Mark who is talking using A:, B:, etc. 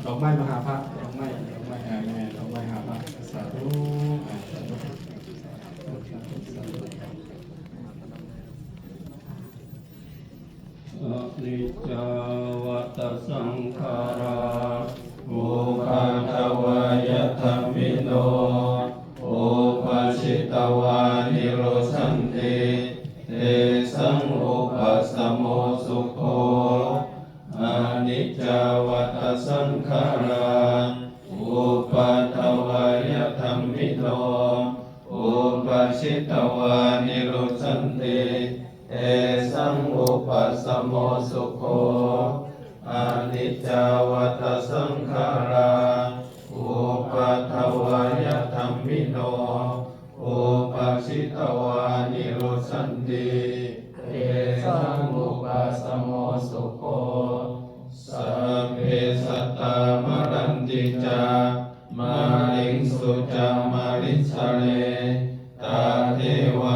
A: ดอกไม้มหาพระดอกไม้แม่ดอกไม้มหาพระสาธุสาธุสาธุสาธุอนิจจาวัตสังขาราอุปาทวายธรรมิโนอุปัชชิตวานิโรสันติเตสังอุปัสสโมสุโขอนิจจาวัตสังขาราอุปาทวายธรรมิโนอุปัชชิตวานิโรสันติเตสังอุปัสสโมสุโขอนิจจาวัตสังขาราอุปาทวายธรรมิโนอุปัชชิตวานิโรสันติเตสังอุปัสสโมสุโขสัพเพสัตตามรันติจามาลิงสุจามาริสเรตาเทวา